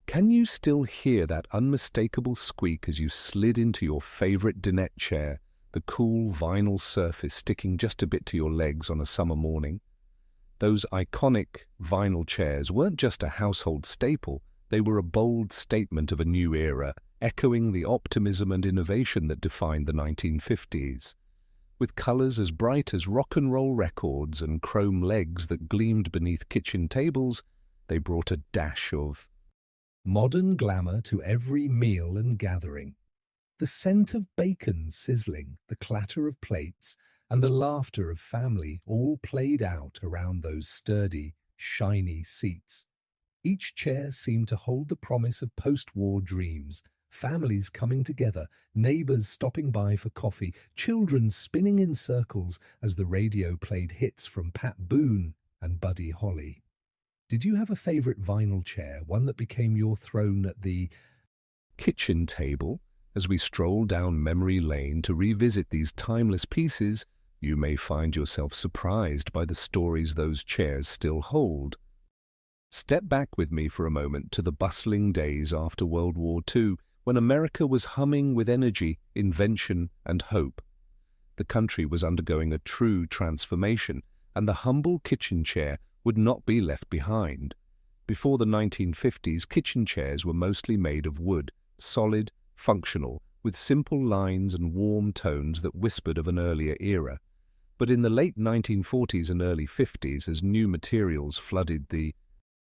Can you still hear that unmistakable squeak as you slid into your favorite dinette chair, the cool vinyl surface sticking just a bit to your legs on a summer morning? Those iconic vinyl chairs weren't just a household staple, they were a bold statement of a new era, echoing the optimism and innovation that defined the 1950s. With colors as bright as rock and roll records and chrome legs that gleamed beneath kitchen tables, they brought a dash of modern glamour to every meal and gathering. The scent of bacon sizzling, the clatter of plates, and the laughter of family all played out around those sturdy, shiny seats. Each chair seemed to hold the promise of post-war dreams, families coming together, neighbors stopping by for coffee, children spinning in circles as the radio played hits from Pat Boone and Buddy Holly. Did you have a favorite vinyl chair, one that became your throne at the kitchen table? As we stroll down memory lane to revisit these timeless pieces, you may find yourself surprised by the stories those chairs still hold. Step back with me for a moment to the bustling days after World War II, when America was humming with energy, invention, and hope. The country was undergoing a true transformation, and the humble kitchen chair would not be left behind. Before the 1950s, kitchen chairs were mostly made of wood, solid, functional, with simple lines and warm tones that whispered of an earlier era. But in the late 1940s and early 50s, as new materials flooded the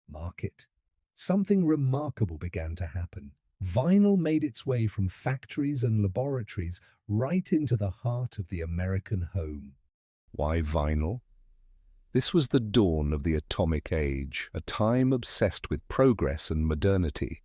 market, something remarkable began to happen. Vinyl made its way from factories and laboratories right into the heart of the American home. Why vinyl? This was the dawn of the atomic age, a time obsessed with progress and modernity.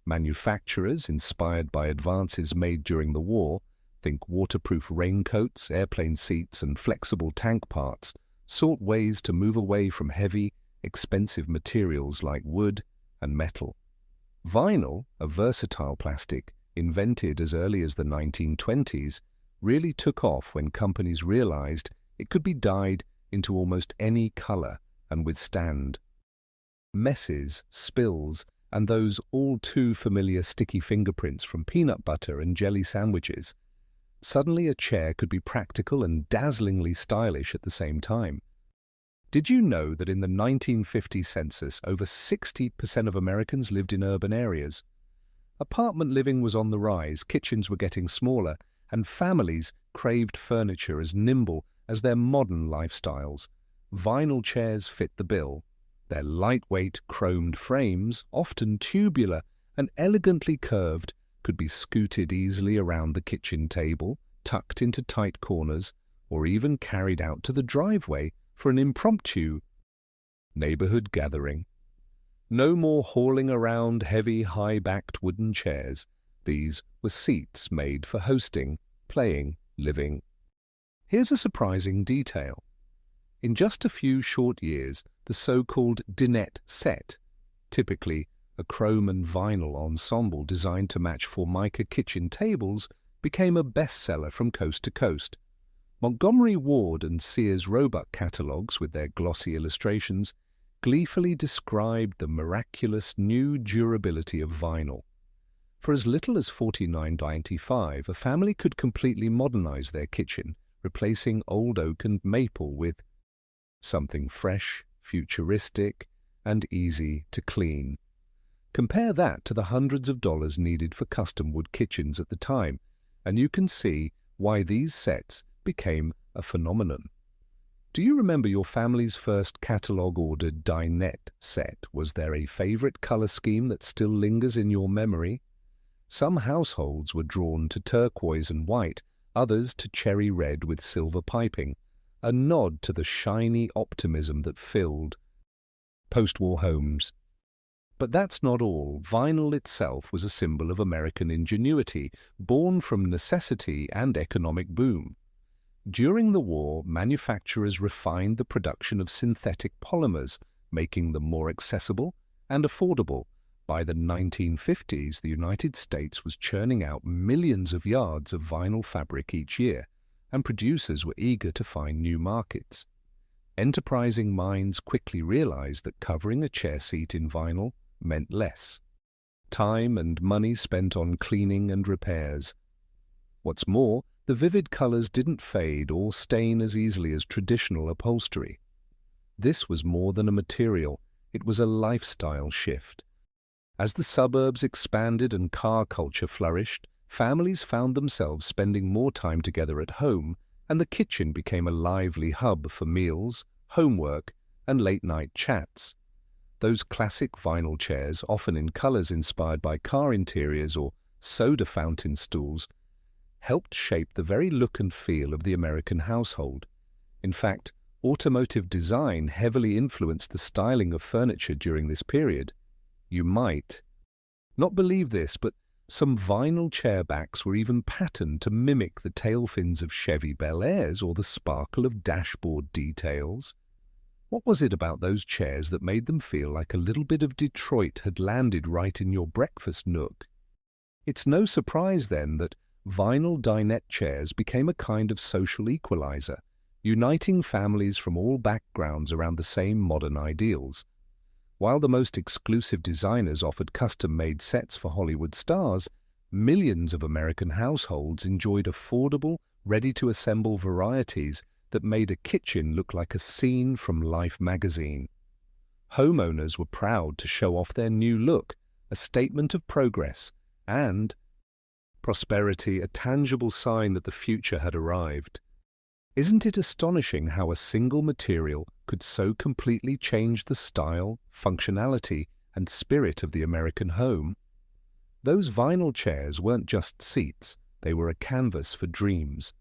Manufacturers, inspired by advances made during the war, think waterproof raincoats, airplane seats, and flexible tank parts, sought ways to move away from heavy, expensive materials like wood and metal. Vinyl, a versatile plastic invented as early as the 1920s, really took off when companies realized it could be dyed into almost any color and withstand messes, spills, and those all-too-familiar sticky fingerprints from peanut butter and jelly sandwiches. Suddenly a chair could be practical and dazzlingly stylish at the same time. Did you know that in the 1950 census, over 60% of Americans lived in urban areas? Apartment living was on the rise, kitchens were getting smaller, and families craved furniture as nimble as their modern lifestyles. Vinyl chairs fit the bill. Their lightweight, chromed frames, often tubular and elegantly curved, could be scooted easily around the kitchen table, tucked into tight corners, or even carried out to the driveway for an impromptu neighborhood gathering. No more hauling around heavy, high-backed wooden chairs. These were seats made for hosting, playing, living. Here's a surprising detail. In just a few short years, the so-called dinette set, typically a chrome and vinyl ensemble designed to match Formica kitchen tables, became a bestseller from coast to coast. Montgomery Ward and Sears Roebuck catalogues, with their glossy illustrations, gleefully described the miraculous new durability of vinyl. For as little as $49.95, a family could completely modernize their kitchen, replacing old oak and maple with something fresh, futuristic, and easy to clean. Compare that to the hundreds of dollars needed for custom wood kitchens at the time, and you can see why these sets became a phenomenon. Do you remember your family's first catalog-ordered dinette set? Was there a favorite color scheme that still lingers in your memory? Some households were drawn to turquoise and white, others to cherry red with silver piping, a nod to the shiny optimism that filled post-war homes. But that's not all. Vinyl itself was a symbol of American ingenuity, born from necessity and economic boom. During the war, manufacturers refined the production of synthetic polymers, making them more accessible and affordable. By the 1950s, the United States was churning out millions of yards of vinyl fabric each year, and producers were eager to find new markets. Enterprising minds quickly realized that covering a chair seat in vinyl meant less time and money spent on cleaning and repairs. What's more, the vivid colors didn't fade or stain as easily as traditional upholstery. This was more than a material, it was a lifestyle shift. As the suburbs expanded and car culture flourished, families found themselves spending more time together at home, and the kitchen became a lively hub for meals, homework, and late-night chats. Those classic vinyl chairs, often in colors inspired by car interiors or soda fountain stools, helped shape the very look and feel of the American household. In fact, automotive design heavily influenced the styling of furniture during this period. You might not believe this, but some vinyl chair backs were even patterned to mimic the tail fins of Chevy Bel Airs or the sparkle of dashboard details. What was it about those chairs that made them feel like a little bit of Detroit had landed right in your breakfast nook? It's no surprise, then, that vinyl dinette chairs became a kind of social equalizer, uniting families from all backgrounds around the same modern ideals. While the most exclusive designers offered custom-made sets for Hollywood stars, millions of American households enjoyed affordable, ready-to-assemble varieties that made a kitchen look like a scene from Life magazine. Homeowners were proud to show off their new look, a statement of progress, and prosperity, a tangible sign that the future had arrived. Isn't it astonishing how a single material could so completely change the style, functionality, and spirit of the American home? Those vinyl chairs weren't just seats, they were a canvas for dreams.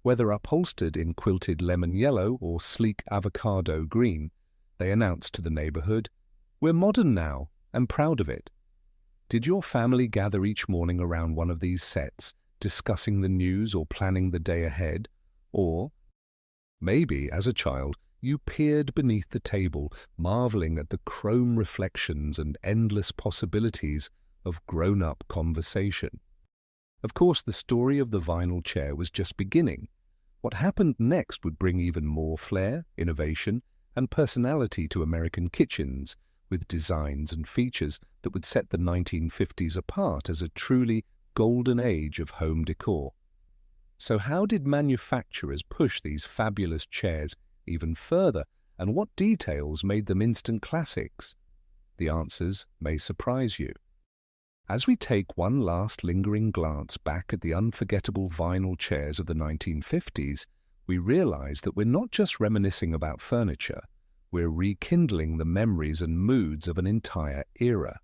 Whether upholstered in quilted lemon yellow or sleek avocado green, they announced to the neighborhood, "We're modern now, and proud of it." Did your family gather each morning around one of these sets, discussing the news or planning the day ahead? Or, maybe, as a child, you peered beneath the table, marveling at the chrome reflections and endless possibilities of grown-up conversation. Of course, the story of the vinyl chair was just beginning. What happened next would bring even more flair, innovation, and personality to American kitchens, with designs and features that would set the 1950s apart as a truly golden age of home decor. So how did manufacturers push these fabulous chairs even further, and what details made them instant classics? The answers may surprise you. As we take one last lingering glance back at the unforgettable vinyl chairs of the 1950s, we realize that we're not just reminiscing about furniture, we're rekindling the memories and moods of an entire era.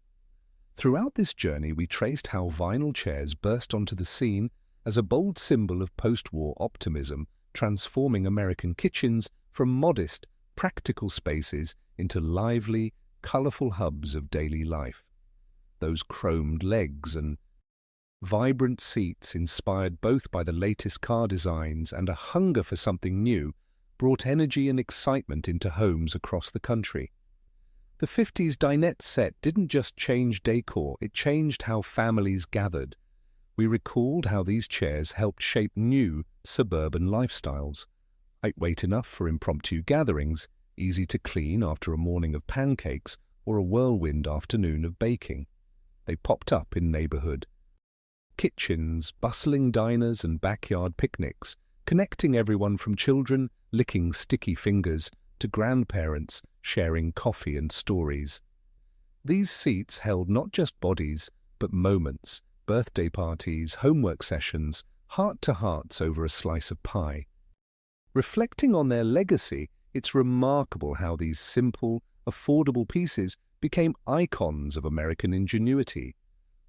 Throughout this journey, we traced how vinyl chairs burst onto the scene as a bold symbol of post-war optimism, transforming American kitchens from modest, practical spaces into lively, colorful hubs of daily life. Those chromed legs and vibrant seats, inspired both by the latest car designs and a hunger for something new, brought energy and excitement into homes across the country. The 50s dinette set didn't just change decor, it changed how families gathered. We recalled how these chairs helped shape new, suburban lifestyles. Lightweight enough for impromptu gatherings, easy to clean after a morning of pancakes or a whirlwind afternoon of baking. They popped up in neighborhood kitchens, bustling diners, and backyard picnics, connecting everyone from children licking sticky fingers to grandparents sharing coffee and stories. These seats held not just bodies, but moments, birthday parties, homework sessions, heart-to-hearts over a slice of pie. Reflecting on their legacy, it's remarkable how these simple, affordable pieces became icons of American ingenuity.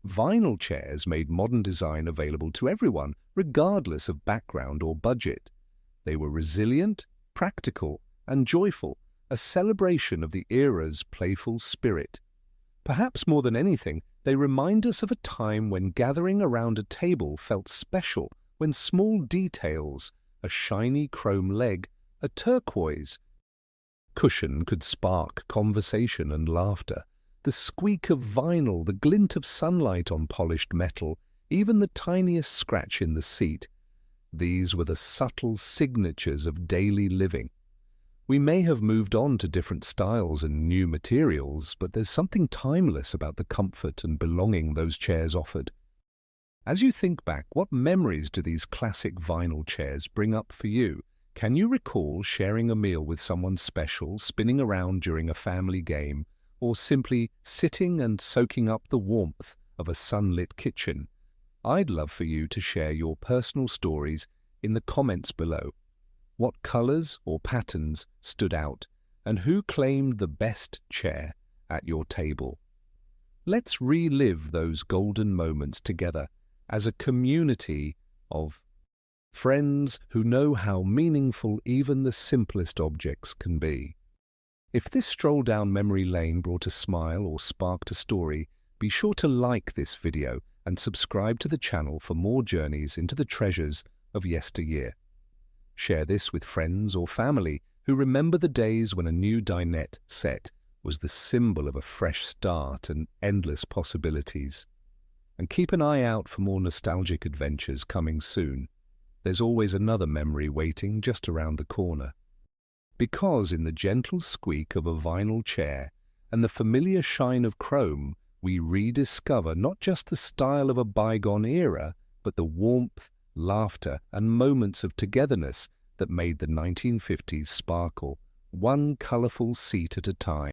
Vinyl chairs made modern design available to everyone, regardless of background or budget. They were resilient, practical, and joyful, a celebration of the era's playful spirit. Perhaps more than anything, they remind us of a time when gathering around a table felt special, when small details, a shiny chrome leg, a turquoise cushion could spark conversation and laughter. The squeak of vinyl, the glint of sunlight on polished metal, even the tiniest scratch in the seat. These were the subtle signatures of daily living. We may have moved on to different styles and new materials, but there's something timeless about the comfort and belonging those chairs offered. As you think back, what memories do these classic vinyl chairs bring up for you? Can you recall sharing a meal with someone special, spinning around during a family game, or simply sitting and soaking up the warmth of a sunlit kitchen? I'd love for you to share your personal stories in the comments below. What colors or patterns stood out, and who claimed the best chair at your table? Let's relive those golden moments together as a community of friends who know how meaningful even the simplest objects can be. If this stroll down memory lane brought a smile or sparked a story, be sure to like this video and subscribe to the channel for more journeys into the treasures of yesteryear. Share this with friends or family who remember the days when a new dinette set was the symbol of a fresh start and endless possibilities. And keep an eye out for more nostalgic adventures coming soon. There's always another memory waiting just around the corner. Because in the gentle squeak of a vinyl chair and the familiar shine of chrome, we rediscover not just the style of a bygone era, but the warmth, laughter, and moments of togetherness that made the 1950s sparkle, one colorful seat at a time.